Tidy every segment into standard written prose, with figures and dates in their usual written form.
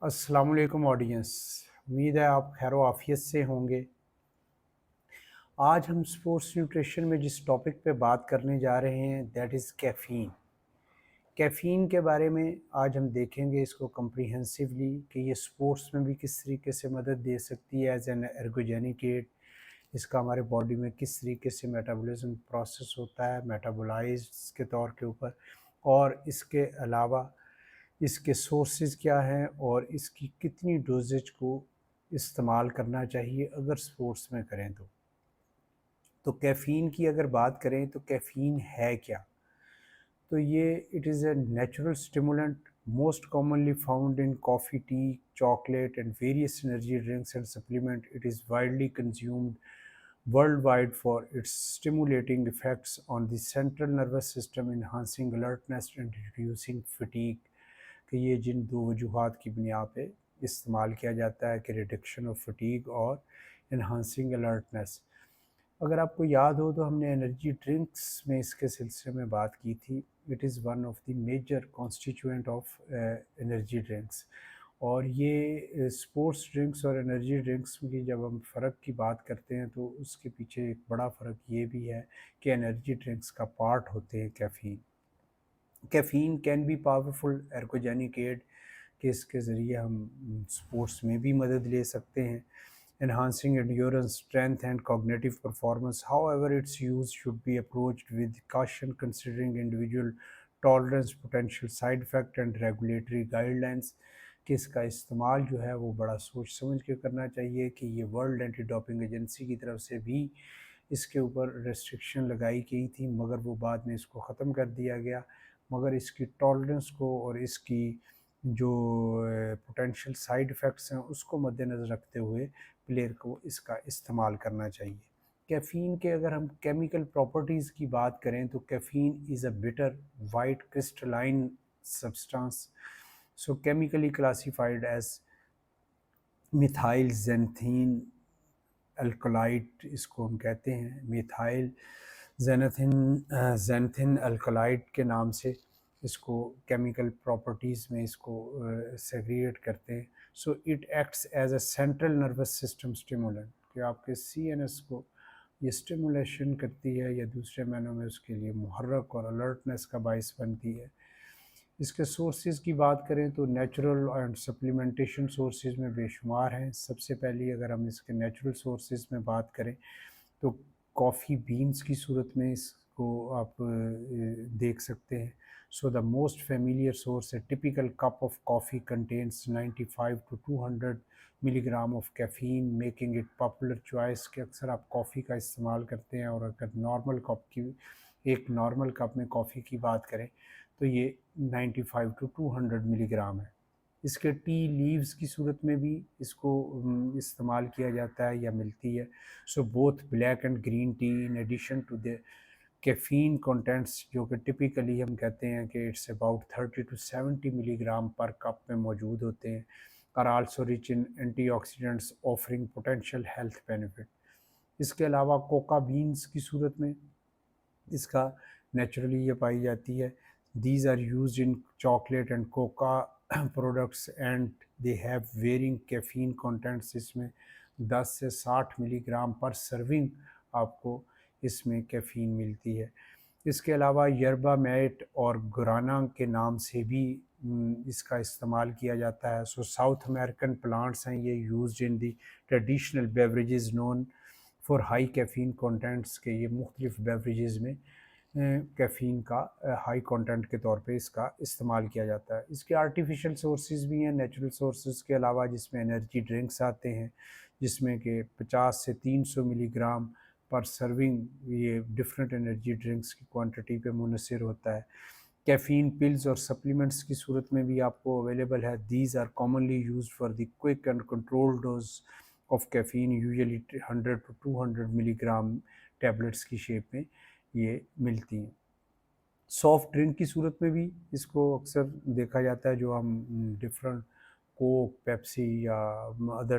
अस्सलाम वालेकुम ऑडियंस। उम्मीद है आप खैर आफियत से होंगे। आज हम स्पोर्ट्स न्यूट्रिशन में जिस टॉपिक पे बात करने जा रहे हैं दैट इज़ कैफ़ीन। कैफ़ीन के बारे में आज हम देखेंगे इसको कम्प्रीहेंसिवली कि ये स्पोर्ट्स में भी किस तरीके से मदद दे सकती है एज एन एर्गोजेनिक एड। इसका हमारे बॉडी में किस तरीके से मेटाबॉलिज्म प्रोसेस होता है मेटाबोलाइज्ड के तौर के ऊपर, और इसके अलावा इसके सोर्सेज क्या हैं और इसकी कितनी डोजेज को इस्तेमाल करना चाहिए अगर स्पोर्ट्स में करें तो कैफ़ीन की अगर बात करें तो कैफ़ीन है क्या। तो ये it is a natural stimulant most commonly found in coffee, T, chocolate and various energy drinks and supplement. It is widely consumed worldwide for its stimulating effects on the central nervous system, enhancing alertness and reducing fatigue. कि ये जिन दो वजूहात की बुनियाद पे इस्तेमाल किया जाता है कि रिडक्शन ऑफ फटीग और इन्हांसिंग अलर्टनेस। अगर आपको याद हो तो हमने एनर्जी ड्रिंक्स में इसके सिलसिले में बात की थी। It is one of the major constituent of energy drinks. और ये स्पोर्ट्स ड्रिंक्स और एनर्जी ड्रिंक्स की जब हम फ़र्क की बात करते हैं तो उसके पीछे एक बड़ा फ़र्क ये भी है कि एनर्जी ड्रिंक्स का पार्ट होते हैं caffeine. Caffeine can be powerful ergogenic aid कि इसके ज़रिए हम स्पोर्ट्स में भी मदद ले सकते हैं, enhancing endurance, strength and cognitive performance. However, its use should be approached with caution considering individual tolerance, potential side effect and regulatory guidelines। कि इसका इस्तेमाल जो है वो बड़ा सोच समझ के करना चाहिए कि ये वर्ल्ड एंटी डोपिंग एजेंसी की तरफ से भी इसके ऊपर रेस्ट्रिक्शन लगाई गई थी, मगर वो बाद में इसको ख़त्म कर दिया गया। मगर इसकी टॉलरेंस को और इसकी जो पोटेंशियल साइड इफ़ेक्ट्स हैं उसको मद्देनज़र रखते हुए प्लेयर को इसका इस्तेमाल करना चाहिए। कैफ़ीन के अगर हम केमिकल प्रॉपर्टीज़ की बात करें तो caffeine is a bitter white crystalline substance, so chemically classified as methyl xanthine alkaloid, इसको हम कहते हैं मिथाइल जेंथिन अल्कलाइड के नाम से इसको केमिकल प्रॉपर्टीज़ में इसको सेग्रीगेट करते हैं। So it acts as a central nervous system stimulant कि आपके सीएनएस को ये स्टिमुलेशन करती है या दूसरे मायनों में उसके लिए मुहर्रक और अलर्टनेस का बायस बनती है। इसके सोर्सेज की बात करें तो नेचुरल एंड सप्लीमेंटेशन सोर्सेज में बेशुमार हैं। सबसे पहले अगर हम इसके नेचुरल सोर्सेज में बात करें तो कॉफ़ी बीन्स की सूरत में इसको आप देख सकते हैं। So the most familiar source, A typical cup of coffee contains 95 to 200 milligram of caffeine, making it popular choice कि अक्सर आप कॉफ़ी का इस्तेमाल करते हैं। और अगर नॉर्मल कप की एक नॉर्मल कप में कॉफ़ी की बात करें तो ये 95 to 200 मिलीग्राम है। इसके टी लीव्स की सूरत में भी इसको इस्तेमाल किया जाता है या मिलती है। So both black and green tea in addition to the caffeine contents जो कि टिपिकली हम कहते हैं कि इट्स अबाउट 30 to 70 मिलीग्राम पर कप में मौजूद होते हैं, are also rich in antioxidants offering potential health benefit. इसके अलावा कोका बीन्स की सूरत में इसका नेचुरली ये पाई जाती है। These are used in chocolate and cocoa products and they have varying caffeine contents. इसमें 10 से 60 मिलीग्राम पर सर्विंग आपको इसमें कैफ़ीन मिलती है। इसके अलावा यरबा मैट और गुराना के नाम से भी इसका इस्तेमाल किया जाता है। सो साउथ अमेरिकन प्लांट्स हैं ये used in the traditional beverages known for high caffeine contents के ये मुख्तलिफ़ बेवरेजेस में कैफ़ीन का हाई कंटेंट के तौर पे इसका इस्तेमाल किया जाता है। इसके आर्टिफिशियल सोर्सेज भी हैं नेचुरल सोर्सेज के अलावा, जिसमें एनर्जी ड्रिंक्स आते हैं जिसमें कि 50 से 300 मिलीग्राम पर सर्विंग ये डिफरेंट एनर्जी ड्रिंक्स की क्वांटिटी पे मुनहसर होता है। कैफ़ीन पिल्स और सप्लीमेंट्स की सूरत में भी आपको अवेलेबल है। These are commonly used for the quick and controlled dose of caffeine, usually 100 to 200 milligram tablets की शेप में ये मिलती हैं। सॉफ्ट ड्रिंक की सूरत में भी इसको अक्सर देखा जाता है, जो हम डिफरेंट कोक, पेप्सी या अदर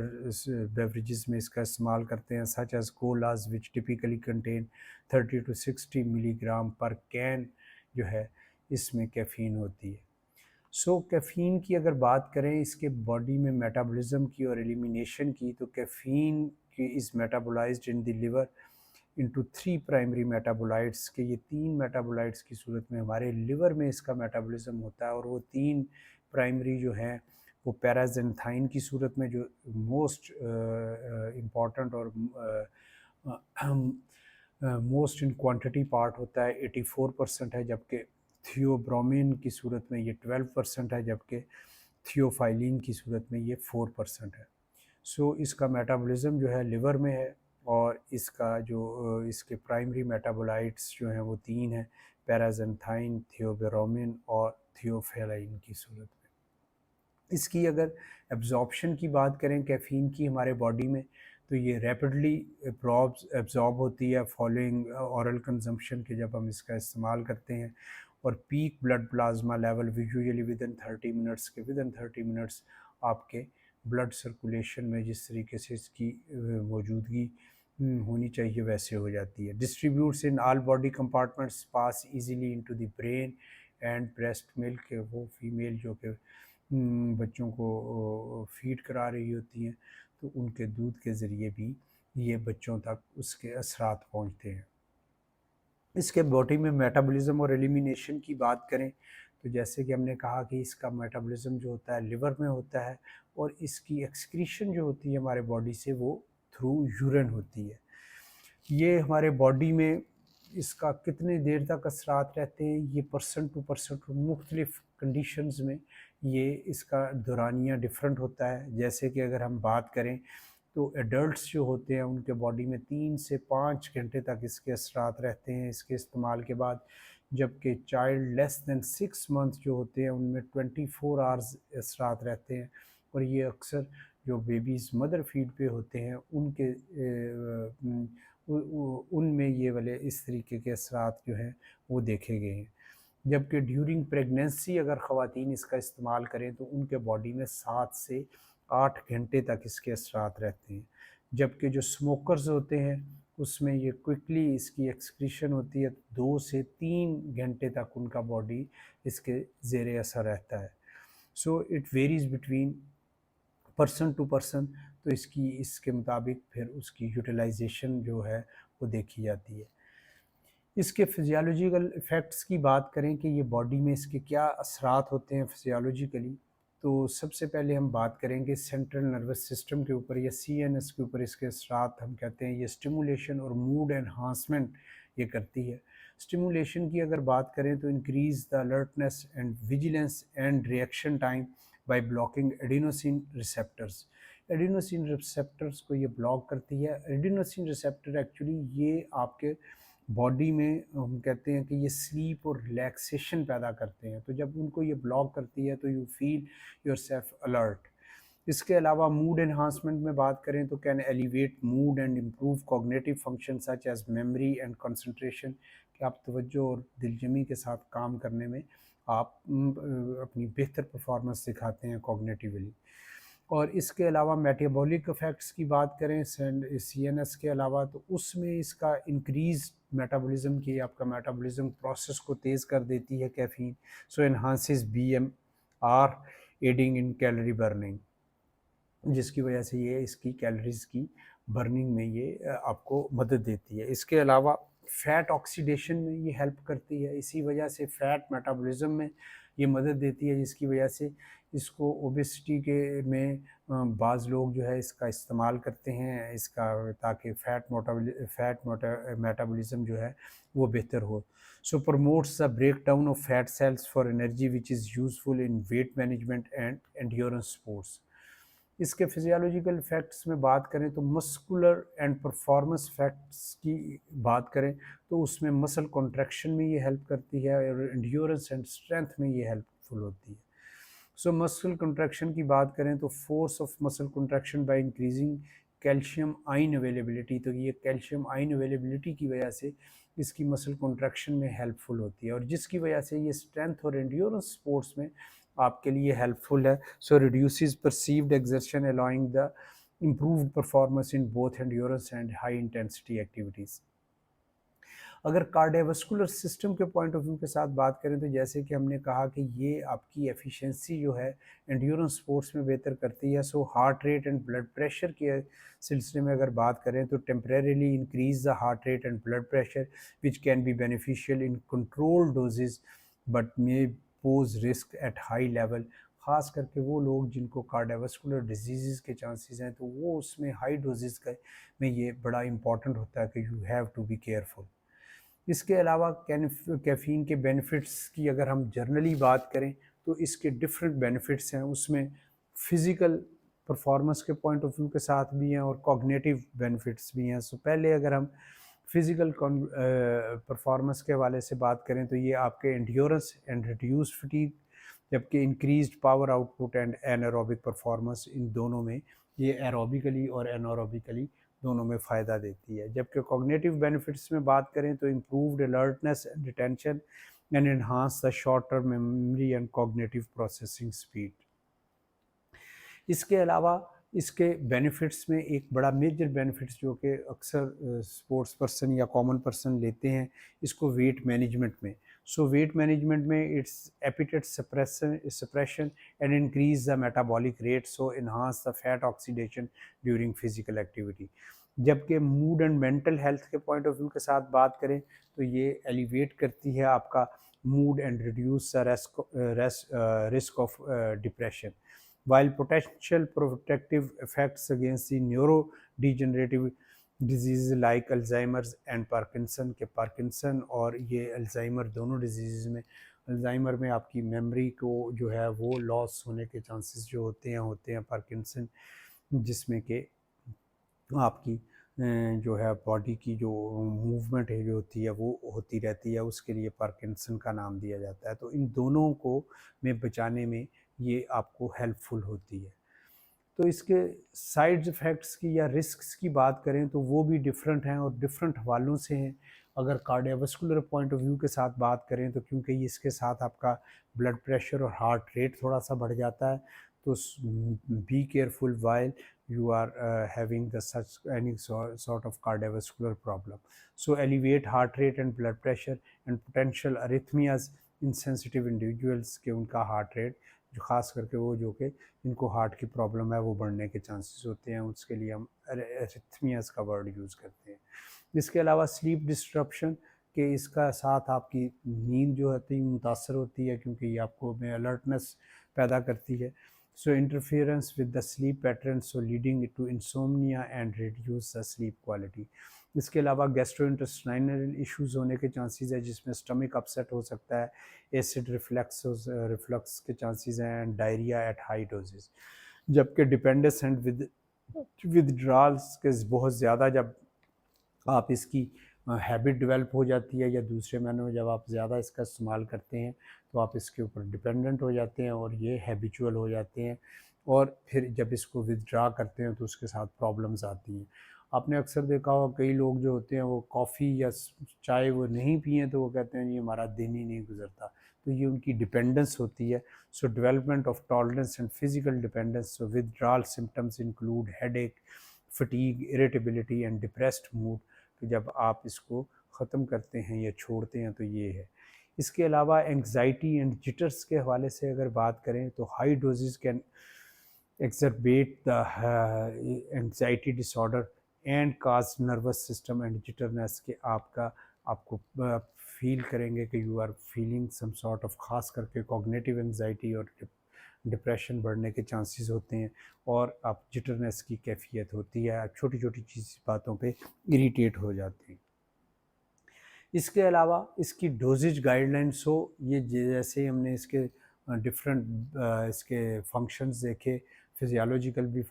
बेवरेजेस में इसका इस्तेमाल करते हैं, such as colas which typically contain 30 to 60 milligram पर कैन जो है इसमें कैफ़ीन होती है। सो कैफ़ीन की अगर बात करें इसके बॉडी में मेटाबॉलिज्म की और एलिमिनेशन की, तो कैफ़ीन की is metabolised in the liver into three primary metabolites, के ये तीन मेटाबोलाइट्स की सूरत में हमारे लिवर में इसका मेटाबॉलिज्म होता है। और वो तीन प्राइमरी जो हैं वो पैराजेंथाइन की सूरत में, जो मोस्ट इम्पॉर्टेंट और मोस्ट इन क्वांटिटी पार्ट होता है 84% है, जबकि थियोब्रोमिन की सूरत में ये 12% है, जबकि थियोफाइलिन की सूरत में ये 4% है। सो इसका मेटाबॉलिज्म जो है लिवर में है, और इसका जो इसके प्राइमरी मेटाबोलाइट्स जो हैं वो तीन हैं, पैराजेंथाइन, थियोब्रोमिन और थियोफेलाइन की सूरत में। इसकी अगर एब्जॉर्प्शन की बात करें कैफ़ीन की हमारे बॉडी में, तो ये रैपिडली एब्जॉर्ब होती है फॉलोइंग औरल कंजम्पशन के, जब हम इसका इस्तेमाल करते हैं। और peak blood plasma level usually with in 30 minutes के, विद इन 30 मिनट्स आपके ब्लड सर्कुलेशन में जिस तरीके से इसकी मौजूदगी होनी चाहिए वैसे हो जाती है। Distributes in all body compartments, pass easily into the brain and breast milk, वो फीमेल जो कि बच्चों को फीड करा रही होती हैं, तो उनके दूध के ज़रिए भी ये बच्चों तक उसके असरात पहुंचते हैं। इसके बॉडी में मेटाबॉलिज्म और एलिमिनेशन की बात करें, तो जैसे कि हमने कहा कि इसका मेटाबॉलिज्म जो होता है लिवर में होता है, और इसकी एक्सक्रीशन जो होती है हमारे बॉडी से वो थ्रू यूरिन होती है। ये हमारे बॉडी में इसका कितने देर तक असरात रहते हैं, ये पर्सन टू पर्सन मुख्तलिफ कंडीशंस में ये इसका दौरानिया डिफरेंट होता है। जैसे कि अगर हम बात करें तो एडल्ट्स जो होते हैं उनके बॉडी में 3 से 5 घंटे तक इसके असरात रहते हैं इसके इस्तेमाल के बाद, जबकि चाइल्ड लेस दैन 6 मंथ जो होते हैं उनमें 24 आवर्स असरात रहते हैं। और ये अक्सर जो बेबीज़ मदर फीड पे होते हैं उनके उनमें ये वाले इस तरीके के असरात जो हैं वो देखे गए हैं। जबकि ड्यूरिंग प्रेगनेंसी अगर ख़वातीन इसका इस्तेमाल करें तो उनके बॉडी में 7 से 8 घंटे तक इसके असरात रहते हैं। जबकि जो स्मोकर्स होते हैं उसमें ये क्विकली इसकी एक्सक्रीशन होती है, 2 से 3 घंटे तक उनका बॉडी इसके ज़ेर असर रहता है। So it varies between person to person, तो इसकी इसके मुताबिक फिर उसकी यूटिलाइजेशन जो है वो देखी जाती है। इसके फिजियोलॉजिकल इफ़ेक्ट्स की बात करें कि ये बॉडी में इसके क्या असरात होते हैं फिजियोलॉजिकली, तो सबसे पहले हम बात करेंगे सेंट्रल नर्वस सिस्टम के ऊपर या सीएनएस के ऊपर इसके असरात। हम कहते हैं ये स्टिमुलेशन और मूड एनहांसमेंट ये करती है। स्टिमुलेशन की अगर बात करें तो increase the alertness and vigilance and reaction time by blocking adenosine receptors. Adenosine receptors को ये ब्लॉक करती है। एडिनोसिन रिसेप्टर एक्चुअली ये आपके बॉडी में हम कहते हैं कि ये स्लीप और रिलैक्सेशन पैदा करते हैं, तो जब उनको ये ब्लॉक करती है तो you feel yourself alert. इसके अलावा मूड एनहांसमेंट में बात करें तो can elevate mood and improve cognitive function such as memory and concentration, कि आप तवज्जो और दिलजमी के साथ काम करने में आप अपनी बेहतर परफॉर्मेंस दिखाते हैं कॉग्निटिवली। और इसके अलावा मेटाबॉलिक इफ़ेक्ट्स की बात करें सीएनएस के अलावा, तो उसमें इसका इंक्रीज मेटाबॉलिज्म की आपका मेटाबॉलिज्म प्रोसेस को तेज़ कर देती है caffeine. So enhances BMR adding in calorie burning, जिसकी वजह से ये इसकी कैलोरीज़ की बर्निंग में ये आपको मदद देती है। इसके अलावा फ़ैट ऑक्सीडेशन में ये हेल्प करती है, इसी वजह से फ़ैट मेटाबॉलिज्म में ये मदद देती है, जिसकी वजह से इसको ओबेसिटी के में बाज़ लोग जो है इसका इस्तेमाल करते हैं इसका, ताकि फ़ैट मेटाबॉलिज्म जो है वो बेहतर हो। So promotes the break down of fat cells for energy which is useful in weight management and endurance sports. इसके फिजियोलॉजिकल इफ़ेक्ट्स में बात करें तो मस्कुलर एंड परफॉर्मेंस इफेक्ट्स की बात करें तो उसमें मसल कॉन्ट्रैक्शन में ये हेल्प करती है और एंड्योरेंस एंड स्ट्रेंथ में ये हेल्पफुल होती है। सो मसल कंट्रैक्शन की बात करें तो force of muscle contraction by increasing calcium ion availability, तो ये कैल्शियम आयन अवेलेबिलिटी की वजह से इसकी मसल कंट्रैक्शन में हेल्पफुल होती है, और जिसकी वजह से ये स्ट्रेंथ और एंड्योरेंस स्पोर्ट्स में आपके लिए हेल्पफुल है। So reduces perceived exertion allowing the improved performance in both endurance and high intensity activities. अगर कार्डियोवास्कुलर सिस्टम के पॉइंट ऑफ व्यू के साथ बात करें तो जैसे कि हमने कहा कि ये आपकी एफिशिएंसी जो है एंड्योरेंस स्पोर्ट्स में बेहतर करती है। So heart rate and blood pressure के सिलसिले में अगर बात करें तो temporarily increase the heart rate and blood pressure which can be beneficial in control doses but may pose risk at high level. ख़ास करके वो लोग जिनको कार्डियोवास्कुलर डिजीज़ के चांसेस हैं तो वो उसमें हाई डोजेस का में ये बड़ा इंपॉर्टेंट होता है कि you have to be careful. इसके अलावा कैफ़ीन के बेनिफिट्स की अगर हम जनरली बात करें तो इसके डिफरेंट बेनिफिट्स हैं। उसमें फ़िज़िकल परफॉर्मेंस के पॉइंट ऑफ व्यू के साथ भी हैं और कॉग्निटिव बेनिफिट्स भी हैं। सो पहले अगर हम फिज़िकल परफॉर्मेंस के हवाले से बात करें तो ये आपके एंड्योरेंस एंड रिड्यूस फटीग, जबकि increased power output and anaerobic performance, इन दोनों में ये एरोबिकली और एनारोबिकली दोनों में फ़ायदा देती है। जबकि कॉग्निटिव बेनिफिट्स में बात करें तो improved alertness and retention and enhance the short term memory and cognitive processing speed. इसके अलावा इसके बेनिफिट्स में एक बड़ा मेजर बेनिफिट्स जो कि अक्सर स्पोर्ट्स पर्सन या कॉमन पर्सन लेते हैं इसको वेट मैनेजमेंट में। सो वेट मैनेजमेंट में it's appetite suppression and increase the metabolic rate, so enhance the fat oxidation during physical activity. जबकि मूड एंड मेंटल हेल्थ के पॉइंट ऑफ व्यू के साथ बात करें तो ये एलिवेट करती है आपका mood and reduce risk of depression, while potential protective effects against the neurodegenerative diseases like Alzheimer's and Parkinson के पार्किंसन और ये अल्जाइमर दोनों डिजीज़ में, अल्जाइमर में आपकी मेमोरी को जो है वो लॉस होने के चांसेस जो होते हैं पार्किंसन जिसमें कि आपकी जो है बॉडी की जो मूवमेंट है जो होती है वो होती रहती है, उसके लिए पार्किंसन का नाम दिया जाता है। तो इन दोनों को में बचाने में ये आपको हेल्पफुल होती है। तो इसके साइड इफ़ेक्ट्स की या रिस्क्स की बात करें तो वो भी डिफरेंट हैं और डिफरेंट हवालों से हैं। अगर कार्डियोवास्कुलर पॉइंट ऑफ व्यू के साथ बात करें तो क्योंकि इसके साथ आपका ब्लड प्रेशर और हार्ट रेट थोड़ा सा बढ़ जाता है, तो be careful while you are having the such any sort of cardiovascular problem. So elevate heart rate and blood pressure and potential arrhythmias in sensitive individuals के उनका हार्ट रेट जो ख़ास करके वो जो कि इनको हार्ट की प्रॉब्लम है वो बढ़ने के चांसेस होते हैं, उसके लिए हम arrhythmias का वर्ड यूज़ करते हैं। इसके अलावा स्लीप डिस्ट्रप्शन के इसका साथ आपकी नींद जो होती है मुतासर होती है क्योंकि ये आपको में अलर्टनेस पैदा करती है। So interference with the sleep pattern, so leading to insomnia and reduce the sleep quality. इसके अलावा गैस्ट्रोइंटेस्टाइनल इश्यूज होने के चांसेस है जिसमें स्टमक अपसेट हो सकता है, एसिड रिफ्लक्स के चांसेस हैं and diarrhoea at high doses. जबकि डिपेंडेंस एंड विदड्रॉल्स के बहुत ज़्यादा जब आप इसकी हैबिट डेवलप हो जाती है या दूसरे मायने में जब आप ज़्यादा इसका इस्तेमाल करते हैं तो आप इसके ऊपर डिपेंडेंट हो जाते हैं और ये हैबिचुअल हो जाते हैं और फिर जब इसको विदड्रा करते हैं तो उसके साथ प्रॉब्लम्स आती हैं। आपने अक्सर देखा होगा कई लोग जो होते हैं वो कॉफ़ी या चाय वो नहीं पिए तो वो कहते हैं ये हमारा दिन ही नहीं गुजरता, तो ये उनकी डिपेंडेंस होती है। सो development of tolerance and physical dependence, so withdrawal symptoms include headache, fatigue, irritability and depressed mood. तो जब आप इसको ख़त्म करते हैं या छोड़ते हैं तो ये है। इसके अलावा एंग्जाइटी एंड जिटर्स के हवाले से अगर बात करें तो high doses can exacerbate the anxiety disorder and cause nervous system and jitterness के आपको फील करेंगे कि you are feeling some sort of, ख़ास करके कॉग्निटिव एंग्जाइटी और डिप्रेशन बढ़ने के चांसेस होते हैं और आप जिटरनेस की कैफियत होती है, आप छोटी छोटी चीज़ बातों पे इरिटेट हो जाते हैं। इसके अलावा इसकी डोजेज गाइडलाइंस हो, ये जैसे हमने इसके डिफरेंट इसके फंक्शंस देखे, फिजियोलॉजिकल भी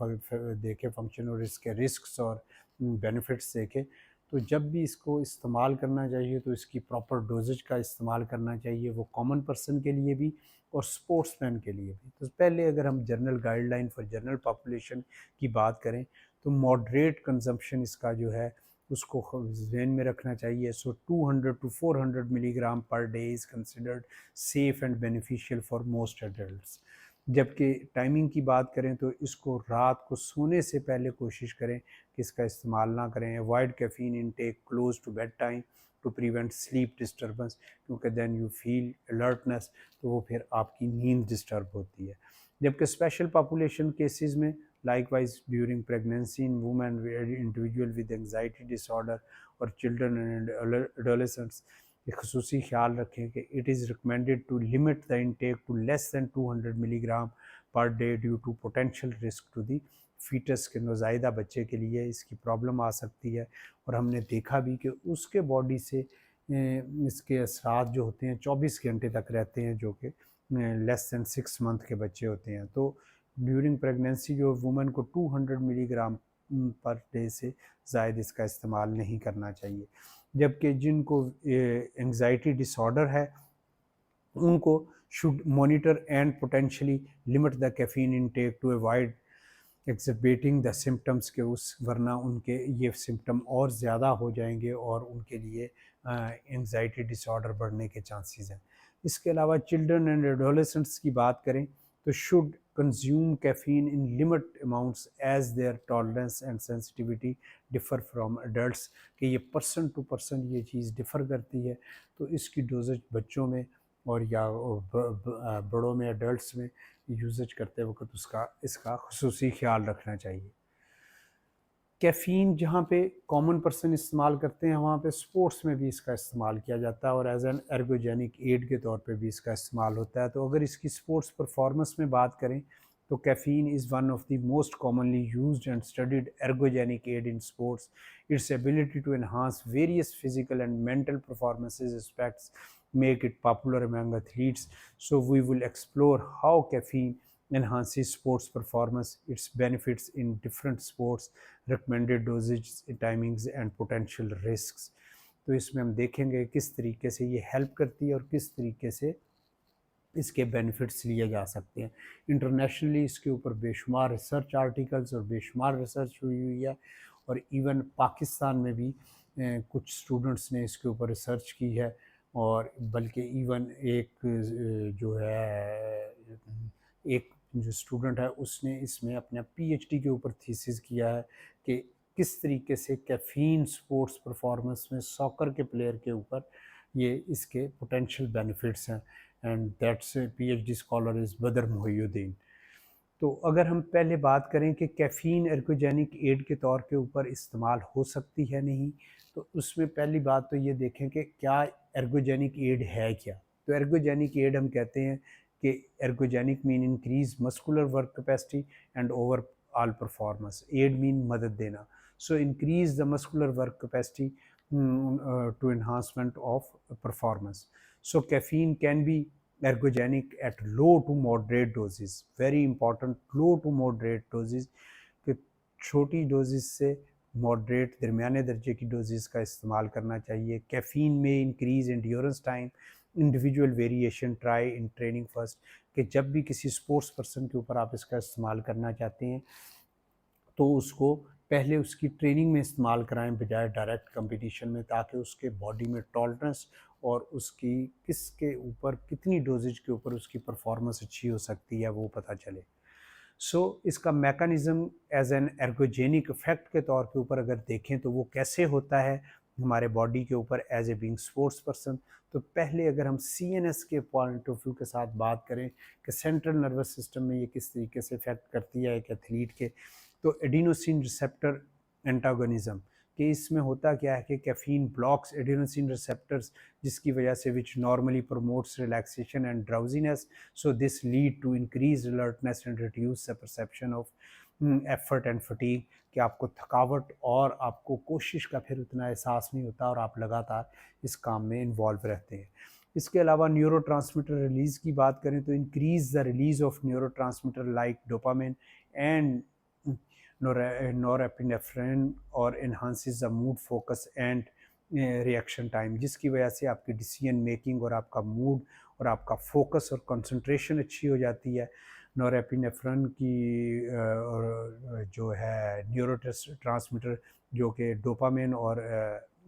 देखे फंक्शन और इसके रिस्क्स और बेनिफिट्स देखे, तो जब भी इसको इस्तेमाल करना चाहिए तो इसकी प्रॉपर डोजेज का इस्तेमाल करना चाहिए, वो कॉमन पर्सन के लिए भी और स्पोर्ट्समैन के लिए भी। तो पहले अगर हम general guideline for general population की बात करें तो मॉडरेट कंजम्पशन इसका जो है उसको जहन में रखना चाहिए। सो 200 to 400 milligram per day is considered safe and beneficial for most adults. जबकि टाइमिंग की बात करें तो इसको रात को सोने से पहले कोशिश करें कि इसका इस्तेमाल ना करें। Avoid caffeine intake close to bed time to prevent sleep disturbance, क्योंकि देन यू फील अलर्टनेस, तो वो फिर आपकी नींद डिस्टर्ब होती है। जबकि स्पेशल पॉपुलेशन केसेस में likewise during pregnancy in women, individual with anxiety disorder और चिल्ड्रन एंड एडोलेसेंट्स, खसूसी ख्याल रखें कि it is recommended to limit the intake to less than 200 milligram per day due to potential risk to the foetus, के नौज़ायदा बच्चे के लिए इसकी प्रॉब्लम आ सकती है। और हमने देखा भी कि उसके बॉडी से इसके असरात जो होते हैं 24 घंटे तक रहते हैं, जो कि लेस दैन 6 मंथ के बच्चे होते हैं। तो ड्यूरिंग प्रेगनेंसी जो वुमेन को 200 मिलीग्राम पर डे से ज़ायद इसका इस्तेमाल नहीं करना चाहिए। जबकि जिनको एंग्जाइटी डिसऑर्डर है उनको should monitor and potentially limit the caffeine intake to avoid exacerbating the symptoms, के उस वरना उनके ये सिम्टम और ज़्यादा हो जाएंगे और उनके लिए एंग्जाइटी डिसऑर्डर बढ़ने के चांसेस हैं। इसके अलावा चिल्ड्रन एंड एडोलेसेंट्स की बात करें तो should consume caffeine in limit amounts as their tolerance and sensitivity differ from adults, कि ये पर्सन टू पर्सन ये चीज़ डिफ़र करती है। तो इसकी डोजेज बच्चों में और या बड़ों में, एडल्ट्स में यूजेज करते वक्त उसका इसका खसूसी ख्याल रखना चाहिए। कैफ़ीन जहाँ पे कॉमन पर्सन इस्तेमाल करते हैं, वहाँ पे स्पोर्ट्स में भी इसका इस्तेमाल किया जाता है और एज एन एर्गोजेनिक एड के तौर पे भी इसका इस्तेमाल होता है। तो अगर इसकी स्पोर्ट्स परफॉर्मेंस में बात करें तो caffeine is one of the most commonly used and studied ergogenic aid in sports. Its ability to enhance various physical and mental performances aspects make it popular among athletes. So we will explore how caffeine enhances sports performance, its benefits in different sports, recommended dosage, timings and potential risks. तो इसमें हम देखेंगे किस तरीके से ये help करती है और किस तरीके से इसके बेनिफिट्स लिए जा सकते हैं। इंटरनेशनली इसके ऊपर बेशुमार रिसर्च आर्टिकल्स और बेशुमार रिसर्च हुई हुई है और इवन पाकिस्तान में भी कुछ स्टूडेंट्स ने इसके ऊपर रिसर्च की है। और बल्कि इवन जो है एक जो स्टूडेंट है उसने इसमें अपना पीएचडी के ऊपर थीसिस किया है कि किस तरीके से कैफीन स्पोर्ट्स परफॉर्मेंस में सॉकर के प्लेयर के ऊपर ये इसके पोटेंशियल बेनिफिट्स हैं। And that's PhD scholar is बदर मोहिउद्दीन। तो अगर हम पहले बात करें कि कैफ़ीन एर्गोजेनिक एड के तौर के ऊपर इस्तेमाल हो सकती है नहीं, तो उसमें पहली बात तो ये देखें कि क्या एर्गोजेनिक एड है क्या। तो एर्गोजेनिक एड हम कहते हैं कि ergogenic mean increase muscular work capacity and overall performance, aid mean मदद देना। So increase the muscular work capacity to enhancement of performance. So caffeine can be ergogenic at low to moderate doses. Very important, low to moderate doses, कि छोटी doses से moderate दरमियाने दर्जे की doses का इस्तेमाल करना चाहिए। कैफ़ीन में increase endurance time, individual variation, try in training first, कि जब भी किसी स्पोर्ट्स पर्सन के ऊपर आप इसका इस्तेमाल करना चाहते हैं तो उसको पहले उसकी ट्रेनिंग में इस्तेमाल कराएं बजाय डायरेक्ट कंपटीशन में, ताकि उसके बॉडी में टॉलरेंस और उसकी किसके ऊपर कितनी डोजेज के ऊपर उसकी परफॉर्मेंस अच्छी हो सकती है वो पता चले। इसका mechanism as an ergogenic effect के तौर के ऊपर अगर देखें तो वो कैसे होता है हमारे बॉडी के ऊपर as a being sports person. तो पहले अगर हम सीएनएस के पॉइंट ऑफ व्यू के साथ बात करें कि सेंट्रल नर्वस सिस्टम में ये किस तरीके से इफेक्ट करती है एक एथलीट के, तो एडिनोसिन रिसेप्टर एंटागोनिज्म, कि इसमें होता क्या है कि कैफीन ब्लॉक्स एडिनोसिन रिसेप्टर्स, जिसकी वजह से which normally promotes relaxation and drowsiness. So this lead to increase alertness and reduce the perception of effort and fatigue, कि आपको थकावट और आपको कोशिश का फिर उतना एहसास नहीं होता और आप लगातार इस काम में इन्वॉल्व रहते हैं। इसके अलावा न्यूरो ट्रांसमीटर रिलीज़ की बात करें तो increase the release of neurotransmitter like dopamine and norepinephrine और enhances the mood focus and reaction time, जिसकी वजह से आपकी डिसीजन मेकिंग और आपका मूड और आपका फोकस और कंसंट्रेशन अच्छी हो जाती है। नॉरएपिनेफ्रिन की जो है न्यूरो ट्रांसमीटर जो कि डोपामिन और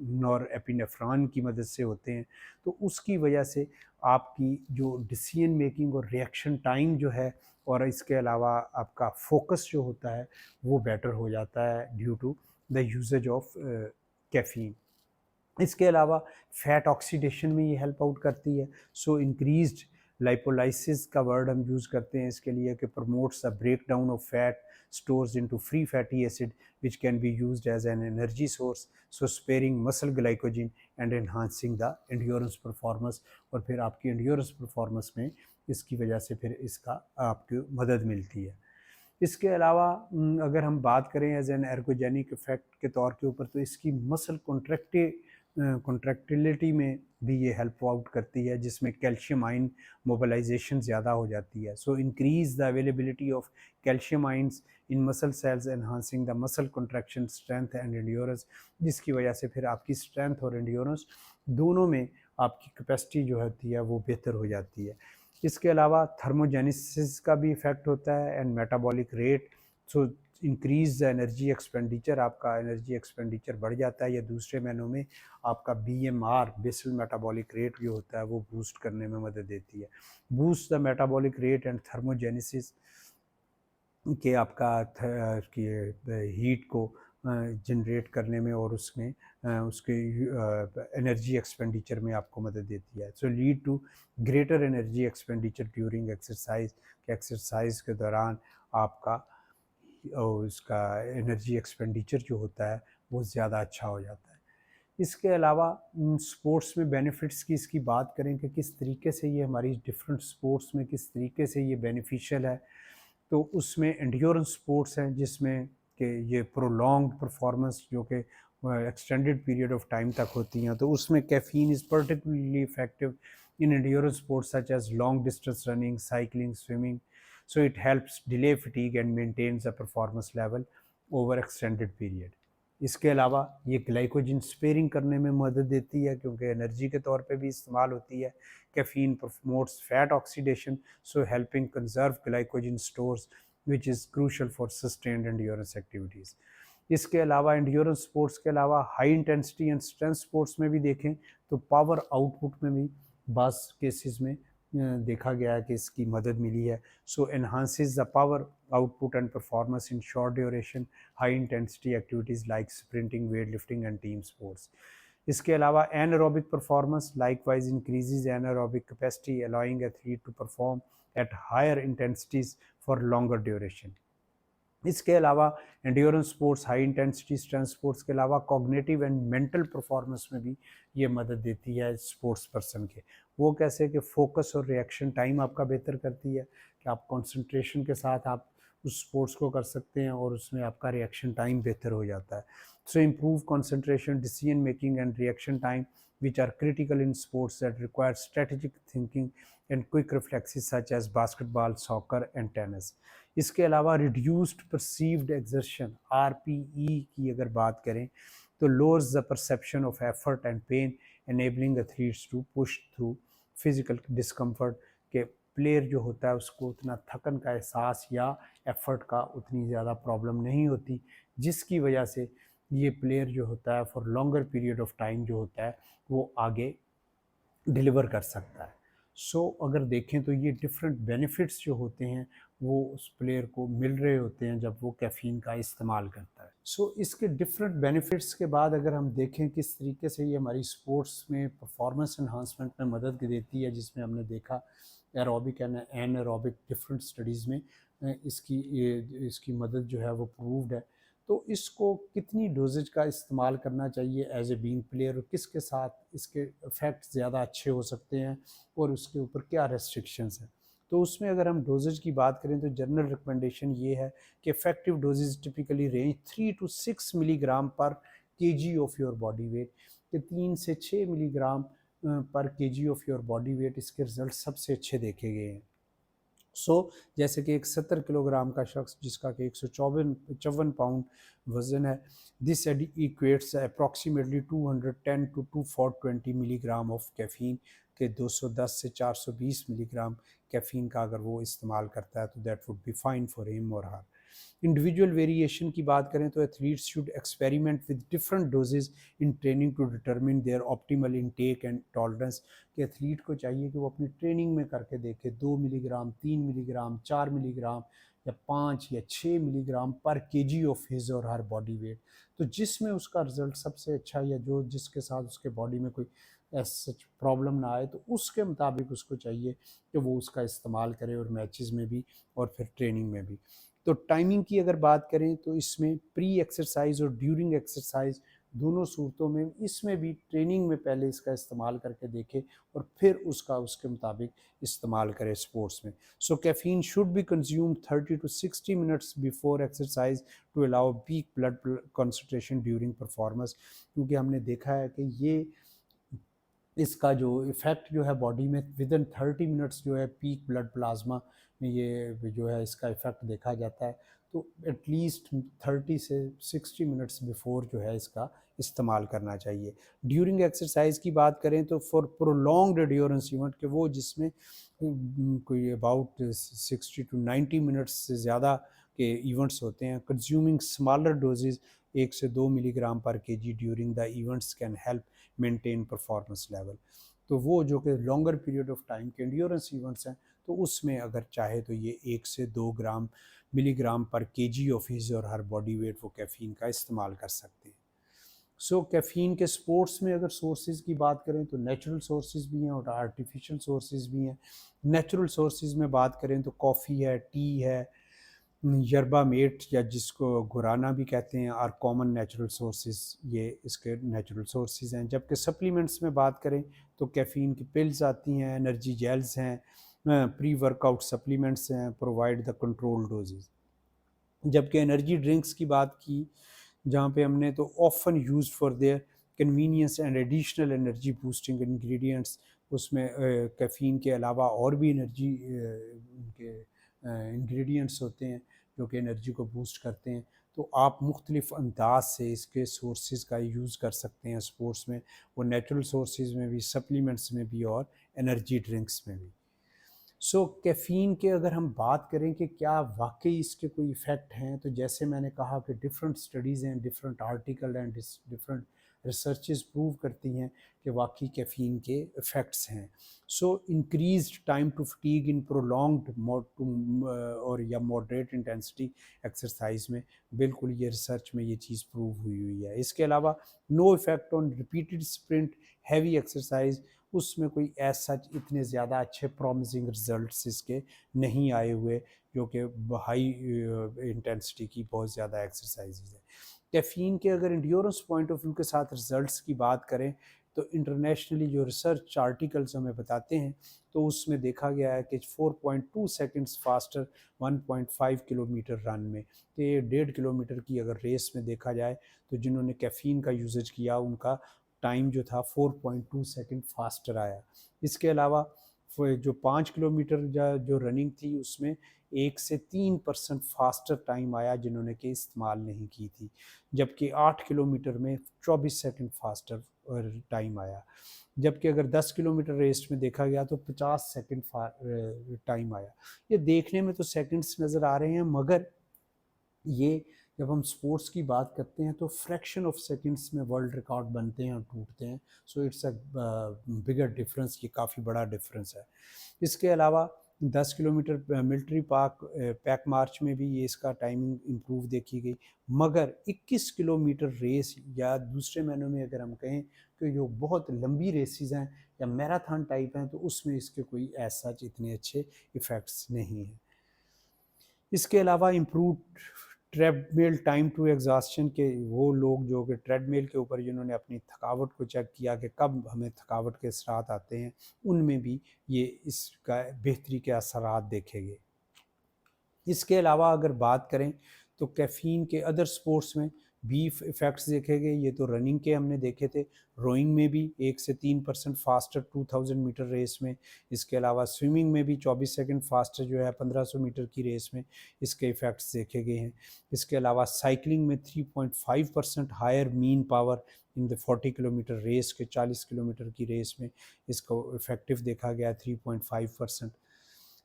नॉरएपिनेफ्रिन की मदद से होते हैं, तो उसकी वजह से आपकी जो डिसीजन मेकिंग और रिएक्शन टाइम जो है और इसके अलावा आपका फोकस जो होता है वो बेटर हो जाता है due to the usage of caffeine. इसके अलावा फैट ऑक्सीडेशन में ये हेल्प आउट करती है। सो इंक्रीज्ड लाइपोलाइसिस का वर्ड हम यूज़ करते हैं इसके लिए कि promotes the break down of fat stores into free fatty acid which can be used as an energy source, so sparing muscle glycogen and enhancing the endurance performance. और फिर आपकी एंड्योरेंस परफॉर्मेंस में इसकी वजह से फिर इसका आपको मदद मिलती है। इसके अलावा अगर हम बात करें एज एन एर्गोजेनिक इफेक्ट के तौर के ऊपर, तो इसकी मसल कॉन्ट्रैक्टिलिटी में भी ये हेल्प आउट करती है, जिसमें कैल्शियम आयन मोबिलाइजेशन ज़्यादा हो जाती है। सो increase the availability of calcium ions in muscle cells enhancing the muscle contraction strength and endurance, जिसकी वजह से फिर आपकी स्ट्रेंथ और एंड्योरेंस दोनों में आपकी कैपेसिटी जो होती है वो बेहतर हो जाती है। इसके अलावा थर्मोजेनेसिस का भी इफेक्ट होता है and metabolic rate. So increase the energy expenditure, आपका एनर्जी एक्सपेंडिचर बढ़ जाता है, या दूसरे महीनों में आपका बीएमआर बेसल मेटाबॉलिक रेट जो होता है वो बूस्ट करने में मदद देती है। Boost the metabolic rate and thermogenesis के आपका हीट को जनरेट करने में और उसमें उसके एनर्जी एक्सपेंडिचर में आपको मदद देती है। So lead to greater energy expenditure during exercise, के एक्सरसाइज के दौरान आपका उसका एनर्जी एक्सपेंडिचर जो होता है वो ज़्यादा अच्छा हो जाता है। इसके अलावा स्पोर्ट्स में बेनिफिट्स की इसकी बात करें कि किस तरीके से ये हमारी डिफरेंट स्पोर्ट्स में किस तरीके से ये बेनिफिशियल है, तो उसमें एंड्योरेंस स्पोर्ट्स हैं जिसमें कि ये प्रोलॉन्ग परफॉर्मेंस जो कि एक्सटेंडेड पीरियड ऑफ टाइम तक होती हैं, तो उसमें caffeine is particularly effective in endurance sports such as long distance running, cycling, swimming. So it helps delay fatigue and maintains a performance level over extended period. इसके अलावा ये glycogen sparing करने में मदद देती है क्योंकि एनर्जी के तौर पे भी इस्तेमाल होती है। Caffeine promotes fat oxidation, so helping conserve glycogen stores which is crucial for sustained endurance activities। इसके अलावा एंड्योरेंस स्पोर्ट्स के अलावा high intensity and strength sports में भी देखें तो पावर आउटपुट में भी बास केसेस में देखा गया है कि इसकी मदद मिली है। So enhances the power output and performance in short duration high intensity activities like sprinting, weight lifting and team sports. इसके अलावा anaerobic performance likewise increases anaerobic capacity allowing athlete to perform at higher intensities for longer duration. इसके अलावा endurance sports high intensity strength sports के अलावा cognitive and mental performance में भी ये मदद देती है स्पोर्ट्स पर्सन के। वो कैसे कि फोकस और रिएक्शन टाइम आपका बेहतर करती है कि आप कंसंट्रेशन के साथ आप उस स्पोर्ट्स को कर सकते हैं और उसमें आपका रिएक्शन टाइम बेहतर हो जाता है। So improve concentration, decision making and reaction time which are critical in sports that require strategic thinking and quick reflexes such as basketball, soccer and tennis। इसके अलावा रिड्यूस्ड परसीव्ड एक्सर्शन RPE की अगर बात करें तो lowers the perception of effort and pain enabling athletes to push through physical discomfort, के player जो होता है उसको उतना थकन का एहसास या एफर्ट का उतनी ज़्यादा प्रॉब्लम नहीं होती, जिसकी वजह से ये प्लेयर जो होता है for longer period of time जो होता है वो आगे डिलीवर कर सकता है। सो अगर देखें तो ये डिफरेंट बेनिफिट्स जो होते हैं वो उस प्लेयर को मिल रहे होते हैं जब वो कैफ़ीन का इस्तेमाल करता है। सो इसके डिफरेंट बेनिफिट्स के बाद अगर हम देखें किस तरीके से ये हमारी स्पोर्ट्स में परफॉर्मेंस एनहांसमेंट में मदद देती है, जिसमें हमने देखा aerobic and anaerobic different studies में इसकी मदद जो है वो प्रूव्ड है। तो इसको कितनी डोजेज का इस्तेमाल करना चाहिए एज ए बीइंग प्लेयर, और किसके साथ इसके इफ़ेक्ट ज़्यादा अच्छे हो सकते हैं और उसके ऊपर क्या रेस्ट्रिक्शंस हैं। तो उसमें अगर हम डोजेज की बात करें तो जनरल रिकमेंडेशन ये है कि effective doses typically range 3 to 6 milligram per KG of your body weight, कि 3 से 6 milligram per KG of your body weight इसके रिजल्ट सबसे अच्छे देखे गए हैं। जैसे कि एक 70 किलोग्राम का शख्स जिसका कि 154 पाउंड वज़न है, this equates approximately 210 to 220 milligram of caffeine, के 210 से 420 मिलीग्राम कैफ़ीन का अगर वो इस्तेमाल करता है तो that would be fine for him और हर। इंडिविजुअल वेरिएशन की बात करें तो athletes should experiment with different doses in training to determine their optimal intake and tolerance. कि एथलीट को चाहिए कि वो अपनी ट्रेनिंग में करके देखे 2 मिलीग्राम, 3 मिलीग्राम, 4 मिलीग्राम या 5 या 6 milligram per KG of his और हर बॉडी वेट। तो जिसमें उसका रिजल्ट सबसे अच्छा या जो जिसके साथ उसके बॉडी में कोई सच प्रॉब्लम ना आए, तो उसके मुताबिक उसको चाहिए कि वो उसका इस्तेमाल करे, और मैचेस में भी और फिर ट्रेनिंग में भी। तो टाइमिंग की अगर बात करें तो इसमें प्री एक्सरसाइज और ड्यूरिंग एक्सरसाइज दोनों सूरतों में इसमें भी ट्रेनिंग में पहले इसका इस्तेमाल करके देखे और फिर उसका उसके मुताबिक इस्तेमाल करे स्पोर्ट्स में। So caffeine should be consume 30 to 60 minutes before exercise to allow peak blood concentration during performance. क्योंकि हमने देखा है कि ये इसका जो इफ़ेक्ट जो है बॉडी में विद इन 30 मिनट्स जो है पीक ब्लड प्लाज्मा में ये जो है इसका इफ़ेक्ट देखा जाता है। तो एटलीस्ट 30 से 60 मिनट्स बिफोर जो है इसका इस्तेमाल करना चाहिए। ड्यूरिंग एक्सरसाइज की बात करें तो फॉर प्रोलॉन्ग्ड एंड्योरेंस इवेंट के वो जिसमें कोई अबाउट 60 to 90 मिनट्स से ज़्यादा के इवेंट्स होते हैं, कंज्यूमिंग स्मॉलर डोजेज 1 से 2 milligram per KG during the events can help maintain performance level. तो वो जो कि लॉन्गर पीरियड ऑफ टाइम के एंड्योरेंस इवेंट्स हैं, तो उसमें अगर चाहे तो ये 1 से 2 milligram per KG of his और हर बॉडी वेट वो कैफ़ीन का इस्तेमाल कर सकते हैं। सो कैफ़ीन के स्पोर्ट्स में अगर सोर्सेज की बात करें तो नेचुरल सोर्सेज भी हैं और आर्टिफिशियल सोर्सेज भी हैं। नेचुरल सोर्सेज में बात करें तो कॉफ़ी है, टी है, यरबा मेट या जिसको गुराना भी कहते हैं, आर कॉमन नेचुरल सोर्सेज, ये इसके नेचुरल सोर्सेज हैं। जबकि सप्लीमेंट्स में बात करें तो कैफ़ीन की पिल्स आती हैं, एनर्जी जेल्स हैं, प्री वर्कआउट सप्लीमेंट्स हैं, प्रोवाइड द कंट्रोल डोजेज। जबकि एनर्जी ड्रिंक्स की बात की जहाँ पे हमने तो often used for their convenience and additional energy boosting ingredients, उसमें कैफ़ीन के अलावा और भी एनर्जी उनके इंग्रेडिएंट्स होते हैं जो कि एनर्जी को बूस्ट करते हैं। तो आप मुख्तलिफ़ अंदाज से इसके सोर्सेज का यूज़ कर सकते हैं स्पोर्ट्स में, वो नेचुरल सोर्सेज में भी, सप्लीमेंट्स में भी और एनर्जी ड्रिंक्स में भी। सो कैफ़ीन के अगर हम बात करें कि क्या वाकई इसके कोई इफ़ेक्ट हैं, तो जैसे मैंने कहा कि डिफरेंट स्टडीज़ हैं, different article and different researches prove करती हैं कि वाकई कैफ़ीन के इफ़ेक्ट्स हैं। So increased time to fatigue in prolonged और या मॉडरेट इंटेंसिटी एक्सरसाइज में, बिल्कुल ये रिसर्च में ये चीज़ प्रूव हुई है। इसके अलावा no effect on repeated sprint heavy exercise, उसमें कोई एज सच इतने ज़्यादा अच्छे प्रॉमिसिंग रिजल्ट्स इसके नहीं आए हुए जो कि हाई इंटेंसिटी की बहुत ज़्यादा एक्सरसाइजेज है। कैफ़ीन के अगर इंड्योरेंस पॉइंट ऑफ व्यू के साथ रिजल्ट्स की बात करें तो इंटरनेशनली जो रिसर्च आर्टिकल्स हमें बताते हैं तो उसमें देखा गया है कि 4.2 सेकेंड्स फास्टर 1.5 किलोमीटर रन में। तो ये 1.5 किलोमीटर की अगर रेस में देखा जाए तो जिन्होंने कैफ़ीन का यूजेज किया उनका टाइम जो था 4.2 सेकेंड फास्टर आया। इसके अलावा जो 5 किलोमीटर जो रनिंग थी उसमें 1 से 3% फास्टर टाइम आया जिन्होंने कि इस्तेमाल नहीं की थी। जबकि 8 किलोमीटर में 24 सेकेंड फास्टर टाइम आया। जबकि अगर 10 किलोमीटर रेस में देखा गया तो 50 सेकेंड टाइम आया। ये देखने में तो सेकेंड्स नज़र आ रहे हैं, मगर ये जब हम स्पोर्ट्स की बात करते हैं तो फ्रैक्शन ऑफ सेकंड्स में वर्ल्ड रिकॉर्ड बनते हैं और टूटते हैं। So it's a bigger difference, ये काफ़ी बड़ा डिफरेंस है। इसके अलावा 10 किलोमीटर मिलिट्री पार्क पैक मार्च में भी ये इसका टाइमिंग इम्प्रूव देखी गई, मगर 21 किलोमीटर रेस या दूसरे महीनों में अगर हम कहें कि जो बहुत लंबी रेसेस हैं या मैराथन टाइप हैं तो उसमें इसके कोई ऐसा इतने अच्छे इफ़ेक्ट्स नहीं हैं। इसके अलावा improve treadmill time to exhaustion के वो लोग जो कि ट्रेडमिल के ऊपर जिन्होंने अपनी थकावट को चेक किया कि कब हमें थकावट के असरात आते हैं, उनमें भी ये इसका बेहतरी के असरात देखे गए। इसके अलावा अगर बात करें तो कैफ़ीन के अदर स्पोर्ट्स में भी इफ़ेक्ट्स देखे गए। ये तो रनिंग के हमने देखे थे, रोइंग में भी 1 से 3% फास्टर 2000 मीटर रेस में। इसके अलावा स्विमिंग में भी 24 सेकंड फास्टर जो है 1500 मीटर की रेस में इसके इफ़ेक्ट्स देखे गए हैं। इसके अलावा साइकिलिंग में 3.5% higher mean power in the 40 kilometre race के 40 किलोमीटर की रेस में इसको इफ़ेक्टिव देखा गया 3.5%।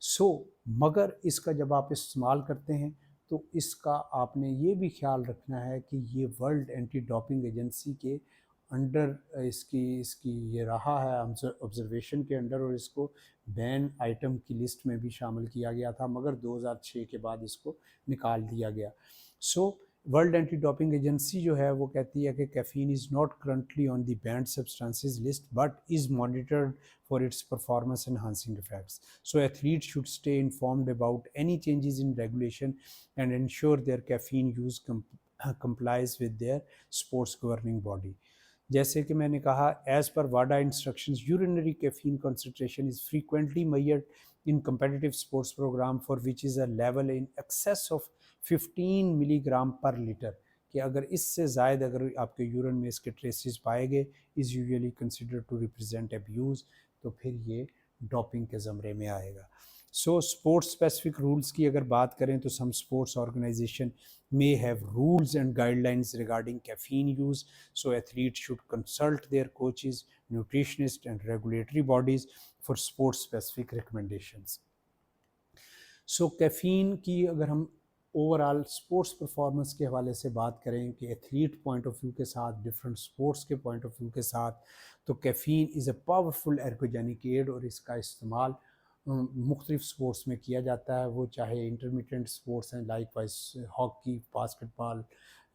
सो मगर इसका जब आप इस्तेमाल करते हैं तो इसका आपने ये भी ख्याल रखना है कि ये वर्ल्ड एंटी डोपिंग एजेंसी के अंडर इसकी इसकी ये रहा है ऑब्जर्वेशन के अंडर, और इसको बैन आइटम की लिस्ट में भी शामिल किया गया था, मगर 2006 के बाद इसको निकाल दिया गया। So world anti doping agency जो है वो कहती है कि caffeine is not currently on the band substances list but is monitored for its performance enhancing effects. So athletes should stay informed about any changes in regulation and ensure their caffeine use complies with their sports governing body. जैसे कि मैंने कहा, as per वाडा instructions urinary caffeine concentration is frequently measured in competitive sports program for which is a level in excess of 15 milligram पर litre, कि अगर इससे ज़ायद अगर आपके यूरिन में इसके ट्रेसेस पाए गए is usually consider to represent abuse, तो फिर ये डोपिंग के ज़मरे में आएगा। सो स्पोर्ट्स स्पेसिफिक रूल्स की अगर बात करें तो some sports organization may have rules and guidelines regarding caffeine use, so athletes should consult their coaches, nutritionists and regulatory bodies for sports specific recommendations. So caffeine की अगर हम overall sports performance के हवाले से बात करें कि एथलीट पॉइंट ऑफ व्यू के साथ, डिफरेंट स्पोर्ट्स के पॉइंट ऑफ व्यू के साथ, तो caffeine is a powerful ergogenic aid, और इसका इस्तेमाल मुख्तलिफ स्पोर्ट्स में किया जाता है, वो चाहे इंटरमीडिएट स्पोर्ट्स हैं लाइक वाइज हॉकी, बास्केटबॉल,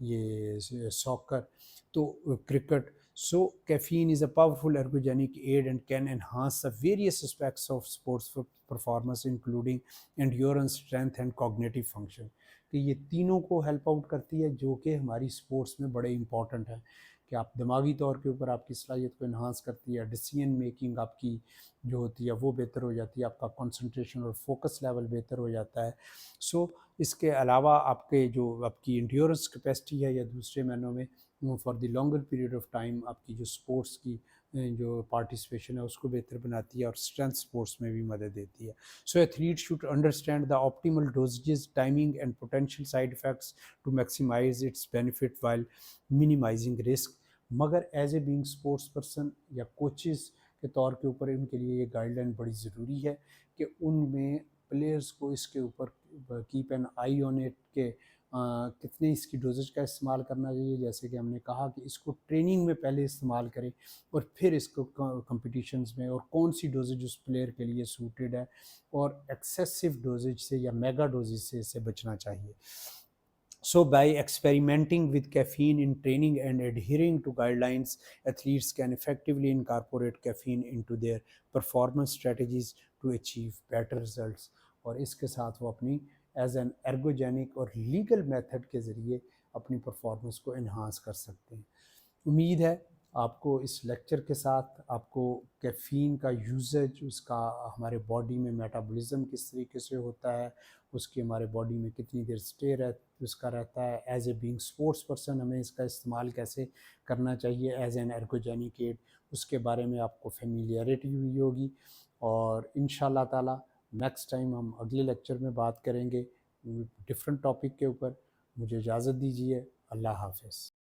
ये सॉकर, तो cricket. So caffeine is a powerful ergogenic aid and can enhance the various aspects of sports performance including endurance, strength and cognitive function. कि ये तीनों को हेल्प आउट करती है जो कि हमारी स्पोर्ट्स में बड़े इंपॉर्टेंट है, कि आप दिमागी तौर के ऊपर आपकी सलाहियत को इन्हांस करती है, डिसीजन मेकिंग आपकी जो होती है वो बेहतर हो जाती है, आपका कंसंट्रेशन और फोकस लेवल बेहतर हो जाता है. सो इसके अलावा आपके जो आपकी इंड्योरेंस कैपेसिटी है, या दूसरे मायनों में for the longer period of time आपकी जो स्पोर्ट्स की जो पार्टिसिपेशन है उसको बेहतर बनाती है, और स्ट्रेंथ स्पोर्ट्स में भी मदद देती है. So athlete should understand the optimal doses, timing and potential side effects to maximize its benefit while minimizing risk. मगर as a being sports person या कोचेस के तौर के ऊपर इनके लिए ये गाइडलाइन बड़ी ज़रूरी है कि उनमें प्लेयर्स को इसके ऊपर keep an I on it के कितने इसकी डोजेज का इस्तेमाल करना चाहिए. जैसे कि हमने कहा कि इसको ट्रेनिंग में पहले इस्तेमाल करें और फिर इसको कंपटीशंस में, और कौन सी डोजेज उस प्लेयर के लिए सूटेड है, और एक्सेसिव डोजेज से या मेगा डोजेज से इसे बचना चाहिए. So, by experimenting with caffeine in training and adhering to guidelines, athletes can effectively incorporate caffeine into their performance strategies to achieve better results. और इसके साथ वो अपनी एज एन एर्गोजेनिक और लीगल मेथड के ज़रिए अपनी परफॉर्मेंस को इन्हांस कर सकते हैं. उम्मीद है आपको इस लेक्चर के साथ आपको कैफ़ीन का यूजेज, उसका हमारे बॉडी में मेटाबॉलिज्म किस तरीके से होता है, उसकी हमारे बॉडी में कितनी देर स्टे उसका रहता है, as a being sports person हमें इसका इस्तेमाल कैसे करना चाहिए एज एन एर्गोजेनिक एड, उसके बारे में आपको फेमिलियरिटी हुई होगी. और इंशाल्लाह ताला नेक्स्ट टाइम हम अगले लेक्चर में बात करेंगे डिफरेंट टॉपिक के ऊपर. मुझे इजाज़त दीजिए. अल्लाह हाफ़िज़.